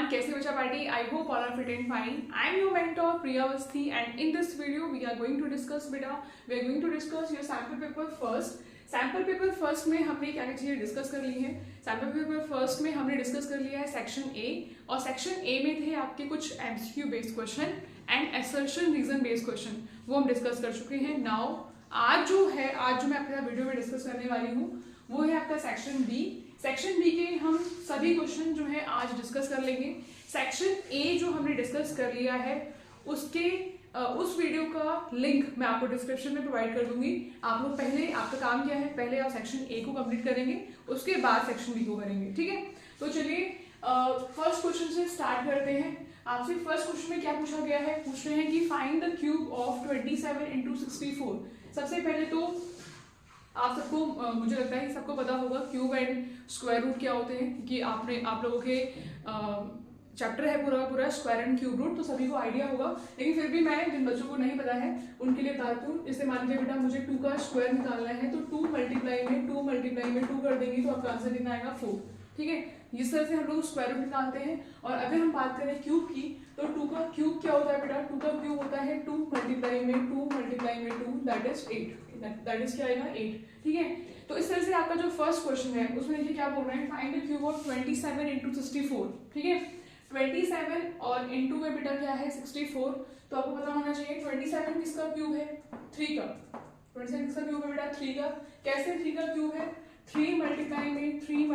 everyone, कैसे बचा party? I hope all are fit and fine. I am your mentor Priya Avasthi and in this video we are going to discuss your sample paper first. Sample paper first में हमने क्या क्या चीज़ें discuss कर ली हैं। Sample paper first में हमने discuss कर लिया है सेक्शन ए, और सेक्शन ए में थे आपके कुछ MCQ based question and assertion reason based question, वो हम डिस्कस कर चुके हैं। नाउ आज जो मैं आपके साथ वीडियो में डिस्कस करने वाली हूँ वो है आपका सेक्शन बी। सेक्शन बी के हम सभी क्वेश्चन जो है आज डिस्कस कर लेंगे। सेक्शन ए जो हमने डिस्कस कर लिया है उसके उस वीडियो का लिंक मैं आपको डिस्क्रिप्शन में प्रोवाइड कर दूंगी। आप लोग पहले, आपका काम क्या है, पहले आप सेक्शन ए को कंप्लीट करेंगे, उसके बाद सेक्शन बी को करेंगे, ठीक है। तो चलिए फर्स्ट क्वेश्चन से स्टार्ट करते हैं। आपसे फर्स्ट क्वेश्चन में क्या पूछा गया है, पूछ रहे हैं कि find the cube of 27 into 64। सबसे पहले तो आप सबको मुझे लगता है कि सबको पता होगा क्यूब एंड स्क्वायर रूट क्या होते हैं, कि आप लोगों के चैप्टर है पूरा स्क्वायर एंड क्यूब रूट, तो सभी को आइडिया होगा। लेकिन फिर भी मैं जिन बच्चों को नहीं पता है उनके लिए बताती हूँ। जैसे मान लीजिए बेटा मुझे 2 का स्क्वायर निकालना है, तो 2 मल्टीप्लाई में 2 कर देंगे तो आपका आंसर कितना आएगा 4, ठीक है। इस तरह से हम लोग स्क्वायर रूट निकालते हैं। और अगर हम बात करें क्यूब की, तो 2 का क्यूब क्या होता है बेटा, 2 का क्यूब होता है 2 मल्टीप्लाई में 2 दैट इज 8, दैट इज क्या आएगा 8, ठीक है। तो इस तरह से आपका जो फर्स्ट क्वेश्चन है उसमें देखिए क्या बोल रहे हैं, find the cube of 27 into 64, ठीक है। 27 और इनटू में बेटा क्या है 64, तो आपको पता होना चाहिए 27 किसका क्यूब है, 3 का। 27 किसका क्यूब है बेटा, 3 का। कैसे 3 का क्यूब है, 3 मल्टीप्लाई में 3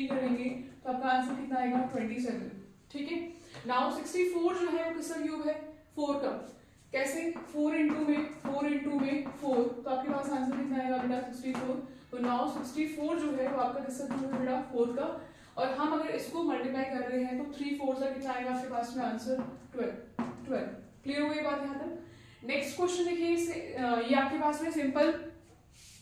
करेंगे तो आपका आंसर कितना आएगा 27, ठीक है। नाउ 64 जो है वो किसका क्यूब है, 4 का। कैसे 4 इंटू में 4, तो आपके पास आंसर कितना आएगा बेटा 64। तो नाउ 64 जो है वो आपका किसका क्यूब है बेटा 4 का। और हम अगर इसको मल्टीप्लाई कर रहे हैं तो 3 4 से कितना आएगा आपके पास में आंसर 12। क्लियर हो गई बात यहाँ तक। नेक्स्ट क्वेश्चन देखिए, ये आपके पास में सिंपल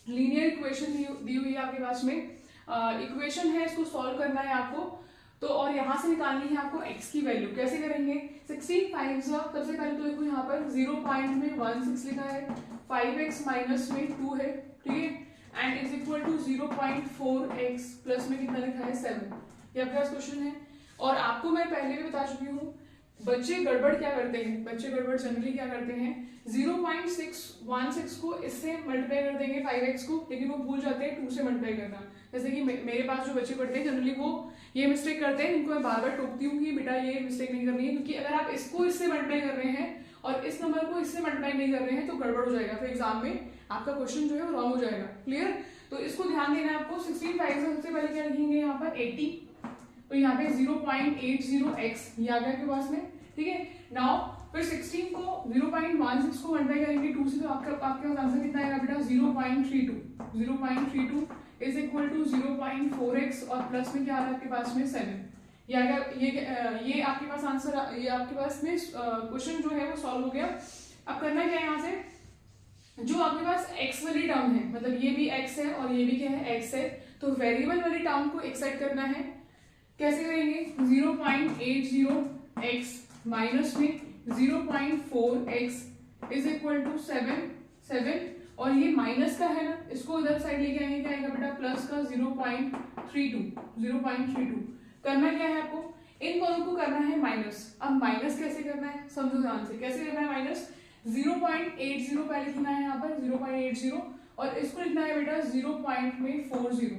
लीनियर इक्वेशन दी हुई है आपके पास में। इक्वेशन है, इसको सॉल्व करना है आपको। तो और यहाँ से निकालनी है आपको x की वैल्यू। कैसे करेंगे, 16 5 सबसे पहले तो देखो यहाँ पर 0.16 लिखा है, 5x माइनस में 2 है, ठीक है, and is equal to 0.4x plus में कितना लिखा है 7। ये आपके पास क्वेश्चन है। और आपको मैं पहले भी बता चुकी हूँ, बच्चे गड़बड़ क्या करते हैं, बच्चे गड़बड़ जनरली क्या करते हैं, 0.616 को इससे मल्टीप्लाई कर देंगे 5x को, लेकिन वो भूल जाते हैं 2 से मल्टीप्लाई करना। जैसे कि मेरे पास जो बच्चे पढ़ते हैं जनरली वो ये मिस्टेक करते हैं, इनको मैं बार बार टोकती हूँ कि बेटा ये मिस्टेक नहीं करनी है, क्योंकि अगर आप इसको इससे मल्टीप्लाई कर रहे हैं और इस नंबर को इससे मल्टीप्लाई नहीं कर रहे हैं तो गड़बड़ हो जाएगा, फिर एग्जाम में आपका क्वेश्चन जो है वो रॉन्ग हो जाएगा। क्लियर, तो इसको ध्यान देना है आपको। 16 5 सबसे पहले क्या लिखेंगे यहाँ पर 80, तो यहाँ पे 0.80x ये आ गया आपके पास में, ठीक है। नाउ फिर 16 को 0.16 को मल्टीप्लाई करेंगे 2 से, तो आपके पास आंसर कितना आएगा बेटा 0.32 इज इक्वल टू 0.4x और प्लस में क्या आ रहा है आपके पास में 7। ये आएगा, ये आपके पास आंसर, ये आपके पास में क्वेश्चन जो है वो सॉल्व हो गया। अब करना क्या है, यहाँ से जो आपके पास x वाली टर्म है, मतलब ये भी x है और ये भी क्या है x है, तो वेरिएबल वाली टर्म को एक साइड करना है। कैसे करेंगे, 0.80x माइनस में 0.4x इज इक्वल टू 7 और ये माइनस का है ना, इसको इधर साइड लेके आएंगे, क्या आएगा बेटा प्लस का 0.32। करना क्या है आपको, इन दोनों को करना है माइनस। अब माइनस कैसे करना है समझो ध्यान से, कैसे करना है माइनस, 0.80 पहले लिखना है यहाँ पर 0.80 और इसको लिखना है बेटा 0.40,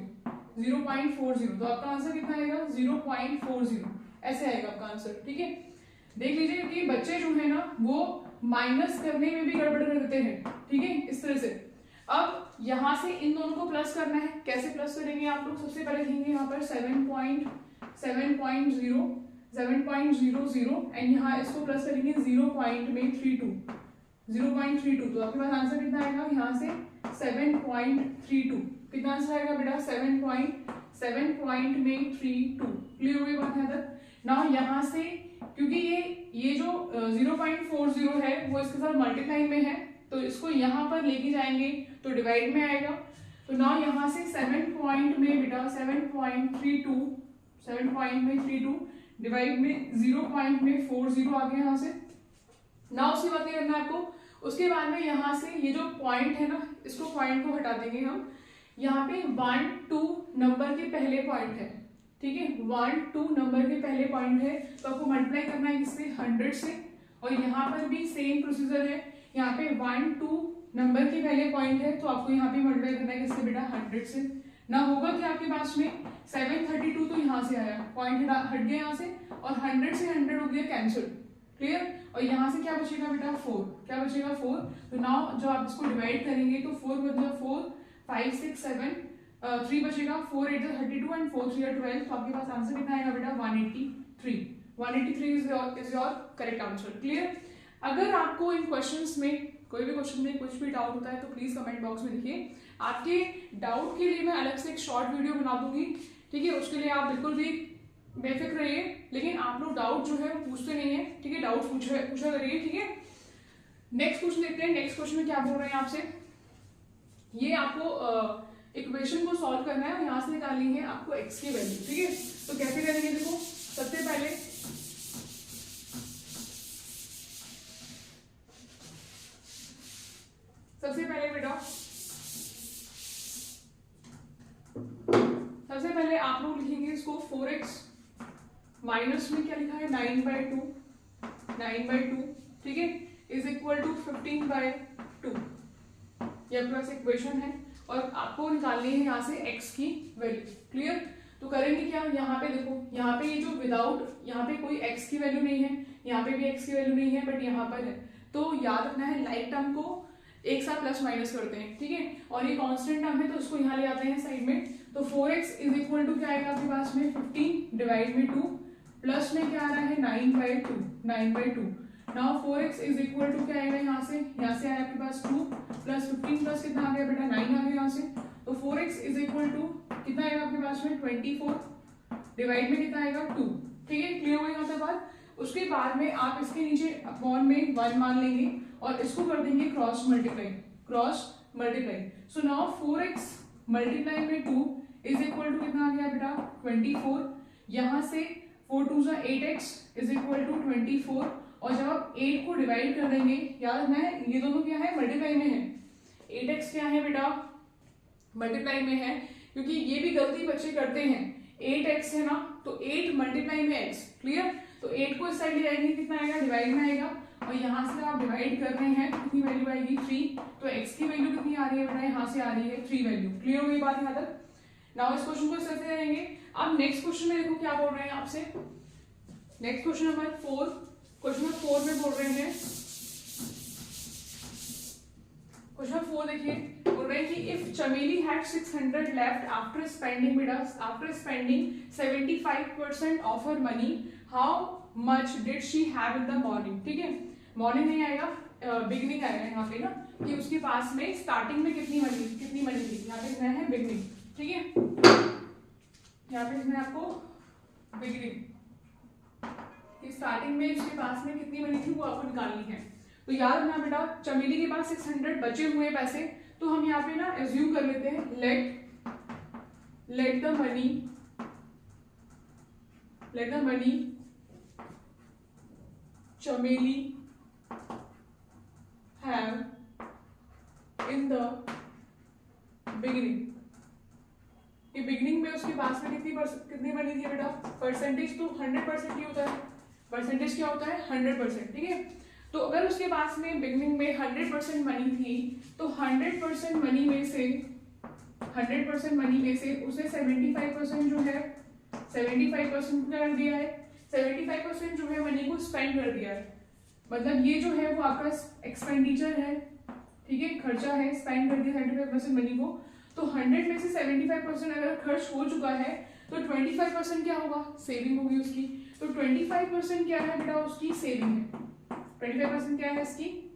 तो आपका आंसर कितना आएगा 0.40, ऐसे आएगा आपका आंसर, ठीक है। देख लीजिए कि बच्चे जो है ना वो माइनस करने में भी गड़बड़ कर देते हैं, ठीक है, इस तरह से। अब यहाँ से इन दोनों को प्लस करना है। कैसे प्लस करेंगे आप लोग, सबसे पहले लिखेंगे यहाँ पर 7.00 एंड यहाँ इसको प्लस करेंगे 0.32, तो आपके पास आंसर कितना आएगा यहाँ से 7.32। कितना आंसर आएगा बेटा 7.32। क्लियर हो गई बात यहाँ तक। नाउ यहाँ से क्योंकि ये जो 0.40 है वो इसके साथ मल्टीप्लाई में है, तो इसको यहाँ पर लेके जाएंगे तो डिवाइड में आएगा। तो नाउ यहाँ से 7.32 डिवाइड में 0.40 आ गया यहाँ से। नाउ उसके बाद क्या करना है आपको, उसके बाद में यहाँ से ये जो पॉइंट है ना, इसको पॉइंट को हटा देंगे हम। यहाँ पे 1 2 नंबर के पहले पॉइंट है, ठीक है, 1 2 नंबर के पहले पॉइंट है तो आपको मल्टीप्लाई करना है किससे, 100 से। और यहाँ पर भी सेम प्रोसीजर है, यहाँ पे 1 2 नंबर के पहले पॉइंट है तो आपको यहाँ पे मल्टीप्लाई करना है किससे बेटा, 100 से। ना होगा कि आपके पास में 732 तो यहाँ से आया, पॉइंट हट गया यहाँ से, और 100 से 100 हो गया कैंसिल, क्लियर। और यहाँ से क्या बचेगा बेटा, 4, क्या बचेगा 4। तो नाउ जब आप इसको डिवाइड करेंगे तो 4 बचेगा 4 5 6 7 3 बचेगा, 4 8 32 एंड 4 3 12, तो आपके पास आंसर कितना आएगा बेटा, 183। 183 is your correct answer, clear. अगर आपको इन क्वेश्चंस में कोई भी क्वेश्चन में कुछ भी डाउट होता है तो प्लीज कमेंट बॉक्स में लिखिए। आपके डाउट के लिए मैं अलग से एक शॉर्ट वीडियो बना दूंगी, ठीक है, उसके लिए आप बिल्कुल भी बेफिक्र रहिए। लेकिन आप लोग डाउट जो है वो पूछते नहीं है, ठीक है, डाउट पूछा करिए, ठीक है। नेक्स्ट क्वेश्चन देखते हैं। नेक्स्ट क्वेश्चन में क्या बोल रहे हैं आपसे, ये आपको इक्वेशन को सॉल्व करना है, यहाँ से निकालनी है आपको x की वैल्यू, ठीक है। तो कैसे करेंगे, देखो सबसे पहले बेटा सबसे पहले आप लोग लिखेंगे इसको 4x माइनस में क्या लिखा है 9/2, ठीक है, इज इक्वल टू 15/2, ये आपके पास इक्वेशन है और आपको निकालनी है यहाँ से x की वैल्यू, क्लियर। तो करेंगे क्या, यहाँ पे देखो, यहाँ पे ये जो विदाउट, यहाँ पे कोई x की वैल्यू नहीं है, यहाँ पे भी x की वैल्यू नहीं है, बट यहाँ पर है, तो याद रखना है लाइक टर्म को एक साथ प्लस माइनस करते हैं, ठीक है। और ये कांस्टेंट टर्म है तो उसको यहाँ ले आते हैं साइड में। तो 4x इज इक्वल टू क्या आएगा आपके पास में 15 डिवाइड में 2, प्लस में क्या आ रहा है 9/2। Now 4x is equal to क्या आएगा, यहाँ से आया आपके पास 2 प्लस 15 प्लस कितना आ गया बेटा 9 आ गया यहाँ से। तो 4x इज इक्वल टू कितना आएगा आपके पास में 24 डिवाइड में कितना आएगा 2, ठीक है, क्लियर हो गया यहाँ तक बात। उसके बाद में आप इसके नीचे अपॉन में 1 मान लेंगे और इसको कर देंगे cross multiply. So now 4x multiply में 2 इज इक्वल टू कितना आ गया बेटा 24। यहाँ से 4 2 8x इज इक्वल टू 24, और जब आप 8 को डिवाइड कर देंगे, याद रखना है ये दोनों क्या है, मल्टीप्लाई में है। 8x क्या है बेटा, मल्टीप्लाई में है, क्योंकि ये भी गलती बच्चे करते हैं। 8x है ना, तो 8 मल्टीप्लाई में x, क्लियर। तो 8 को इस साइड ले जाएंगे, कितना आएगा, डिवाइड में आएगा, और यहाँ से आप डिवाइड कर रहे हैं, कितनी वैल्यू आएगी 3। तो x की वैल्यू कितनी आ रही है बेटा, यहाँ से आ रही है 3 वैल्यू, क्लियर हो गई बात यहाँ तक। नाउ इस क्वेश्चन को इस तरह से करेंगे। अब नेक्स्ट क्वेश्चन में देखो क्या बोल रहे हैं आपसे, next question number 4, question number 4 में बोल रहे हैं, क्वेश्चन नंबर 4 देखिए, बोल रहे हैं कि इफ चमेली had 600 left after spending 75% of her money, how much did she have in the morning, ठीक है। मॉर्निंग नहीं आएगा, बिगनिंग आएगा यहाँ पे ना, कि उसके पास में स्टार्टिंग में कितनी मनी थी, यहाँ पे लिखना है बिगनिंग, ठीक है, यहाँ पे लिखना है आपको बिगनिंग, कि स्टार्टिंग में उसके पास में कितनी मनी थी वो आपको निकालनी है। तो याद रखना बेटा, चमेली के पास 600 बचे हुए पैसे, तो हम यहाँ पे ना एज्यूम कर लेते हैं, लेट द मनी चमेली have in the beginning, कि बिगिनिंग में उसके पास में कितनी मनी थी बेटा, परसेंटेज तो 100% ही होता है, परसेंटेज क्या होता है 100%, ठीक है। तो अगर उसके पास में बिगिनिंग में 100% मनी थी, तो 100% मनी में से उसने 75% जो है 75% कर दिया है, 75% जो है मनी को स्पेंड कर दिया है, मतलब ये जो है वो आपका एक्सपेंडिचर है, ठीक है, खर्चा है, स्पेंड कर दिया 75% मनी को। तो 100 में से 75% अगर खर्च हो चुका है तो 25% क्या होगा, सेविंग होगी उसकी। तो 25% क्या है बेटा, उसकी सेविंग है, 25% क्या है इसकी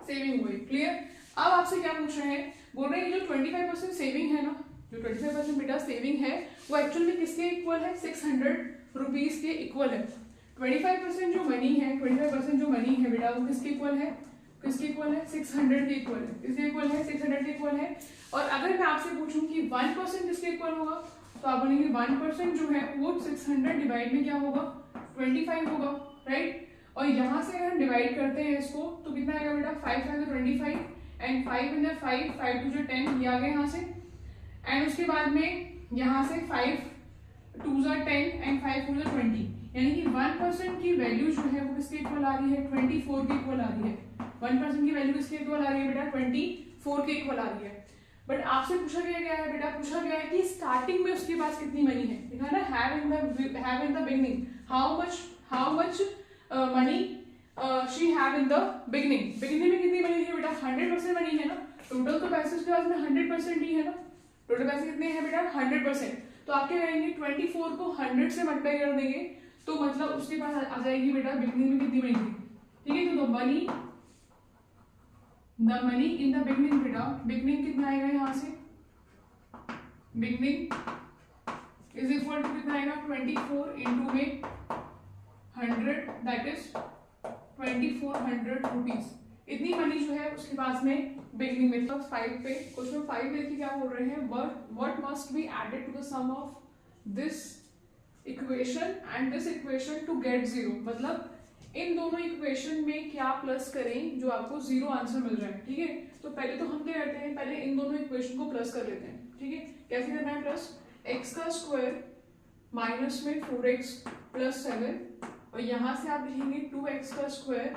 सेविंग हुई, क्लियर। अब आपसे क्या पूछ रहे हैं, बोल रहे हैं जो 25% सेविंग है ना, जो 25% बेटा सेविंग है वो एक्चुअल में किसके इक्वल है, 600 रुपीज के इक्वल है। 25% जो मनी है, 25% जो मनी है बेटा वो किसके इक्वल है, 600 के इक्वल है, किसके इक्वल है 600 के इक्वल है। और अगर मैं आपसे पूछूं कि 1% किसके इक्वल होगा, तो आप बोलेंगे 1% जो है वो 600 डिवाइड में क्या होगा 25 होगा, राइट। और यहाँ से अगर हम डिवाइड करते हैं इसको तो कितना आएगा बेटा 5 5 25 एंड 5 5 5 2 10 ये आ गया यहाँ से। एंड उसके बाद में यहाँ से 5 2 ज़ा 10 एंड 5 4 ज़ा 20, यानी कि 1% की वैल्यू जो है वो किसके इक्वल आ रही है, 24 के इक्वल आ रही है। 1% की वैल्यू किसके इक्वल आ रही है बेटा, 24 के इक्वल आ रही है। बट आपसे पूछा गया है बेटा, पूछा गया है कि स्टार्टिंग में उसके पास कितनी मनी है, देखा ना, have in the beginning, how much money she have in the beginning में कितनी मनी है बेटा, 100% मनी है ना। टोटल तो पैसे उसके पास में 100% ही है ना, टोटल पैसे कितने हैं बेटा, 100%। तो आप क्या करेंगे, 24 को 100 से मल्टीप्लाई कर देंगे, तो मतलब उसके पास आ जाएगी बेटा बिगनिंग में कितनी मनी थी, ठीक है। तो the money in the beginning बेटा, बिगनिंग कितना आएगा यहाँ से, बिगनिंग इज इक्वल टू कितना आएगा, 24 इंटू में 100, दैट इज 2400 रुपीज। इतनी मनी जो है उसके पास में बिगनिंग में। तो 5 पे क्वेश्चन 5 देखिए क्या बोल रहे हैं, what must be added to the sum of this equation and this equation to get 0, मतलब इन दोनों इक्वेशन में क्या प्लस करें जो आपको 0 आंसर मिल जाए, ठीक है। तो पहले तो हम क्या करते हैं, पहले इन दोनों इक्वेशन को प्लस कर लेते हैं, ठीक है। कैसे करना है प्लस, x का स्क्वायर माइनस में 4x प्लस 7, और यहाँ से आप लिखेंगे 2x का स्क्वायर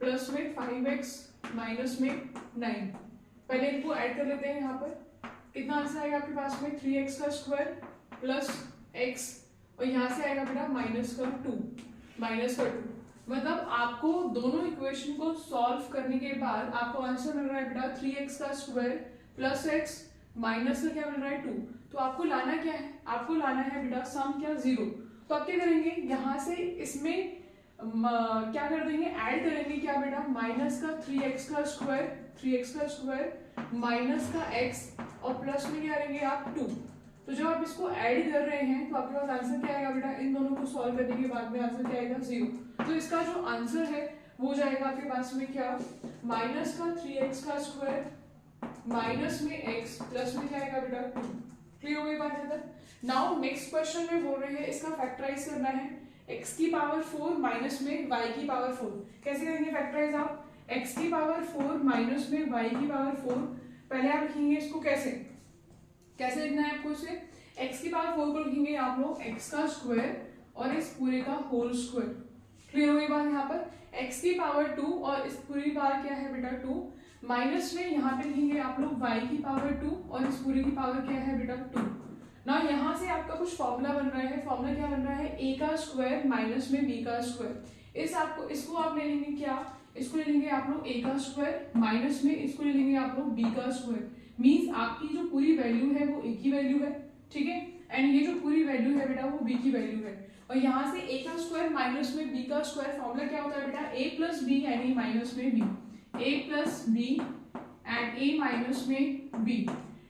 प्लस में 5x माइनस में 9। पहले इनको ऐड कर लेते हैं, यहाँ पर कितना आंसर आएगा आपके पास में, 3x का स्क्वायर प्लस x, और यहाँ से आएगा बेटा माइनस का 2, मतलब आपको दोनों इक्वेशन को सॉल्व करने के बाद आपको आंसर मिल रहा है बेटा 3x का स्क्वायर प्लस x माइनस का क्या मिल रहा है 2। तो आपको लाना क्या है, आपको लाना है बेटा सम क्या, 0। तो आप क्या करेंगे, यहाँ से इसमें क्या कर देंगे, ऐड करेंगे क्या बेटा, माइनस का 3x का स्क्वायर माइनस का x, और प्लस में क्या करेंगे आप 2। तो जब आप इसको ऐड कर रहे हैं तो आपके पास आंसर क्या आएगा बेटा, इन दोनों को सॉल्व करने के बाद में आंसर क्या आएगा, 0। तो इसका जो आंसर है वो जाएगा आपके पास में क्या, माइनस का 3x का स्क्वायर माइनस में x प्लस में क्या आएगा बेटा 2। क्लियर हो गई बात है तक। नाउ नेक्स्ट क्वेश्चन में बोल रहे हैं इसका फैक्टराइज करना है, x की पावर 4 माइनस में y की पावर 4। कैसे करेंगे फैक्टराइज आप, x की पावर 4 माइनस में y की पावर 4, पहले आप लिखेंगे इसको कैसे लिखना है आपको इसे, x की पावर 4 को लिखेंगे आप लोग x का स्क्वायर और इस पूरे का होल स्क्वायर। क्लियर हो गई बात, यहाँ पर x की पावर 2 और इस पूरी पावर क्या है बेटा 2, माइनस में यहाँ पे लिखेंगे आप लोग y की पावर 2 और इस पूरी की पावर क्या है बेटा 2। ना यहाँ से आपका कुछ फॉर्मूला बन रहा है, फॉर्मूला क्या बन रहा है, a का स्क्वायर माइनस में b का स्क्वायर। इसको आप ले लेंगे क्या, इसको ले लेंगे आप लोग a का स्क्वायर माइनस में इसको ले लेंगे आप लोग b का स्क्वायर। मीन्स आपकी जो पूरी वैल्यू है वो a की वैल्यू है, ठीक है, एंड ये जो पूरी वैल्यू है बेटा वो b की वैल्यू है। और यहाँ से a का स्क्वायर माइनस में b का स्क्वायर, फॉर्मूला क्या होता है बेटा, a प्लस b यानी माइनस में b, a plus b and a minus में b।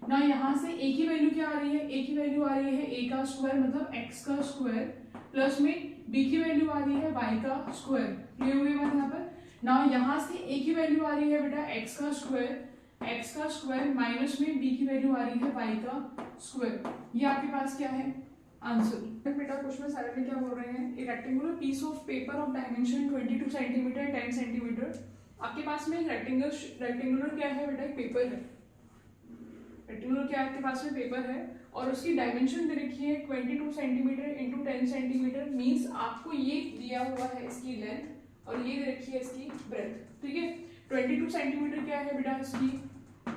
ना यहाँ से a की वैल्यू क्या आ रही है, a की वैल्यू आ रही है a का स्क्वायर मतलब x का स्क्वायर प्लस में b की वैल्यू आ रही है y का स्क्वायर। क्लियर हो गई बात यहाँ पर। ना यहाँ से a की वैल्यू आ रही है बेटा x का स्क्वायर माइनस में b की वैल्यू आ रही है y का स्क्वायर। ये आपके पास क्या है आंसर। बेटा क्वेश्चन में सारे में क्या बोल रहे हैं, एक rectangular piece of paper of dimension 22 centimetre 10 centimetre. आपके पास में रेक्टेंगुलर क्या है बेटा, एक पेपर है, रेक्टेंगुलर क्या आपके पास में पेपर है और उसकी डायमेंशन दे रखी है 22 सेंटीमीटर इंटू 10 सेंटीमीटर। मीन्स आपको ये दिया हुआ है इसकी लेंथ और ये दे रखी है इसकी ब्रेथ, ठीक है। 22 सेंटीमीटर क्या है बेटा इसकी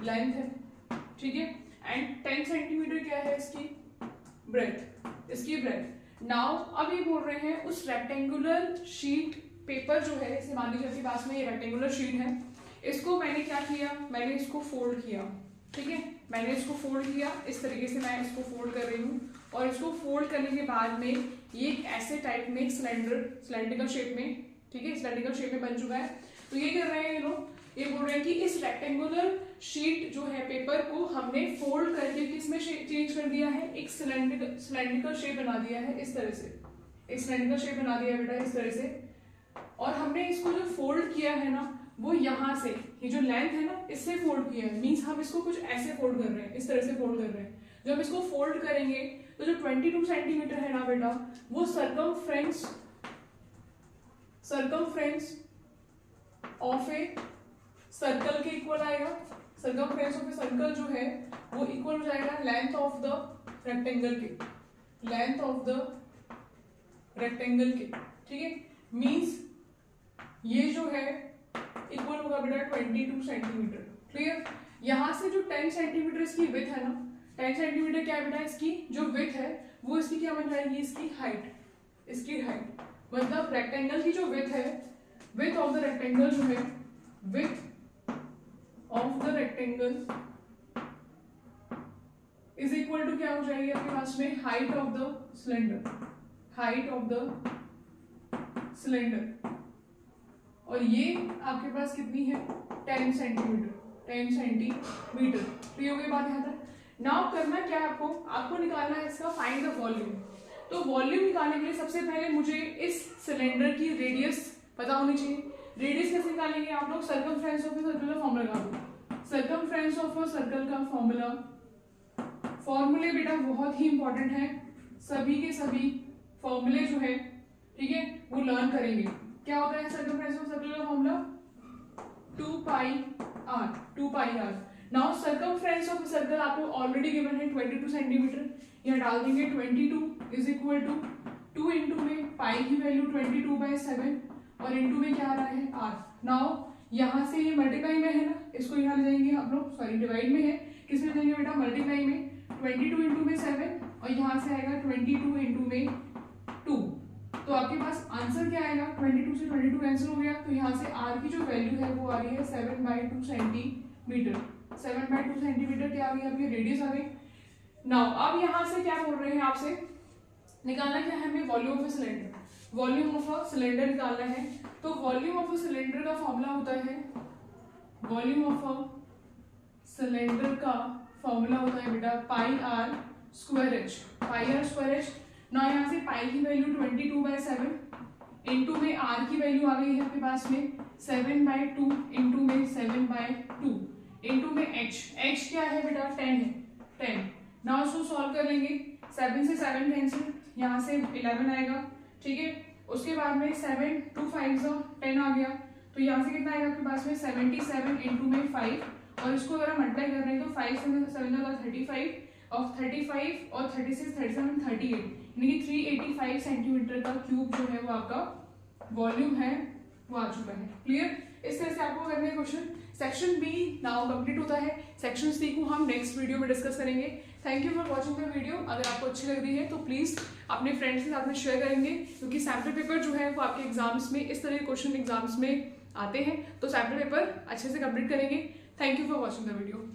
लेंथ है, ठीक है, एंड 10 सेंटीमीटर क्या है इसकी ब्रेथ। नाउ अब ये बोल रहे हैं उस रेक्टेंगुलर शीट पेपर जो है, इसे मान लीजिए आपके पास में ये रेक्टेंगुलर शीट है, इसको मैंने क्या किया, मैंने इसको फोल्ड किया, ठीक है, मैंने इसको फोल्ड किया, इस तरीके से मैं इसको फोल्ड कर रही हूँ। और इसको फोल्ड करने के बाद में ये ऐसे टाइप में सिलेंड्रिकल शेप में, ठीक है, सिलेंड्रिकल शेप में बन चुका है। तो ये कर रहे हैं ये लोग, ये बोल रहे हैं कि इस रेक्टेंगुलर शीट जो है पेपर को हमने फोल्ड करके किसमें चेंज कर दिया है, एक सिलेंड्रिकल शेप बना दिया है, इस तरह से एक सिलेंड्रिकल शेप बना दिया है बेटा इस तरह से। और हमने इसको जो फोल्ड किया है ना वो यहाँ से, ये जो लेंथ है ना इससे फोल्ड किया है। मीन्स हम इसको कुछ ऐसे फोल्ड कर रहे हैं, इस तरह से फोल्ड कर रहे हैं। जब इसको फोल्ड करेंगे तो जो 22 सेंटीमीटर है ना बेटा वो सरकमफ्रेंस ऑफ ए सर्कल के इक्वल आएगा। सरकमफ्रेंस ऑफ ए सर्कल जो है वो इक्वल हो जाएगा लेंथ ऑफ द रेक्टेंगल के, लेंथ ऑफ द रेक्टेंगल के, ठीक है, मीन्स ये जो है इक्वल होगा बेटा 22 सेंटीमीटर। क्लियर। यहाँ से जो 10 सेंटीमीटर इसकी विथ है ना, 10 सेंटीमीटर क्या है बेटा इसकी जो विथ है वो इसकी क्या बन जाएगी, इसकी हाइट, इसकी हाइट मतलब रेक्टेंगल की जो विथ है, विथ ऑफ द रेक्टेंगल जो है, width of the rectangle is equal to क्या हो जाएगी आपके पास में, height of the cylinder, height of the cylinder. और ये आपके पास कितनी है, 10 सेंटीमीटर, 10 सेंटीमीटर। तो ये हो गई बात यहाँ तक। नाउ करना क्या है आपको, आपको निकालना है इसका फाइंड द वॉल्यूम। तो वॉल्यूम निकालने के लिए सबसे पहले मुझे इस सिलेंडर की रेडियस पता होनी चाहिए। रेडियस कैसे निकालेंगे आप लोग, सर्कमफ्रेंस ऑफ ए सर्कल का फॉर्मूला लगा दो। सर्कमफ्रेंस ऑफ अ सर्कल का फॉर्मूला, फॉर्मूले बेटा बहुत ही इंपॉर्टेंट है, सभी के सभी फॉर्मूले जो है, ठीक है, वो लर्न करेंगे। क्या होता है सर्कमफ्रेंस ऑफ सर्कल का formula, 2 pi r, 2 pi r। Now circumference of circle आपको ऑलरेडी गिवन है 22 सेंटीमीटर, यहाँ डाल देंगे 22 इज इक्वल टू 2 इंटू में पाई की वैल्यू 22/7 और इंटू में क्या आ रहा है r। नाउ यहाँ से ये मल्टीप्लाई में है ना, इसको यहाँ ले जाएंगे हम लोग, सॉरी डिवाइड में है, किस में जाएंगे बेटा, मल्टीप्लाई में, 22 इंटू में 7 और यहाँ से आएगा 22 इंटू में 2। तो आपके पास आंसर क्या आएगा, 22 से 22 कैंसिल हो गया, तो यहाँ से r की जो वैल्यू है वो आ रही है 7/2 सेंटीमीटर। 7/2 सेंटीमीटर क्या आ गई आपकी रेडियस आ गई। नाउ अब यहाँ से क्या बोल रहे हैं आपसे, निकालना क्या है हमें, volume of a cylinder, volume of a cylinder निकालना है। तो वॉल्यूम ऑफ अ सिलेंडर का फॉर्मूला होता है, वॉल्यूम ऑफ अ सिलेंडर का फॉर्मूला होता है बेटा पाई r स्क्वायर h, पाई r स्क्वायर h। ना यहाँ से पाई की वैल्यू 22/7 इंटू में r की वैल्यू आ गई है आपके पास में 7/2 इंटू में 7/2 इंटू में h क्या है बेटा 10 है, 10। नाउ इसको सॉल्व कर लेंगे, 7 से 7 कैंसिल, यहाँ से 11 आएगा, ठीक है। उसके बाद में 7 2 5 10 आ गया, तो यहाँ से कितना आएगा आपके पास में 77 इंटू में 5 और इसको अगर हम मल्टीप्लाई कर रहे हैं तो 5 से 7 होगा 35 और 35 और 36 37 38 यानी कि 385 सेंटीमीटर का क्यूब जो है वो आपका वॉल्यूम है वो आ चुका है। क्लियर। इस तरह से आपको करना है question. Section B now complete होता है, सेक्शन सी को हम नेक्स्ट वीडियो में डिस्कस करेंगे। Thank you for watching the video. अगर आपको अच्छी लग रही है तो प्लीज़ अपने फ्रेंड्स के साथ में शेयर करेंगे, क्योंकि सैम्पल पेपर जो है वो आपके एग्जाम्स में इस तरह के क्वेश्चन एग्जाम्स में आते हैं, तो सैम्पल पेपर अच्छे से कंप्लीट करेंगे। Thank you for watching the video.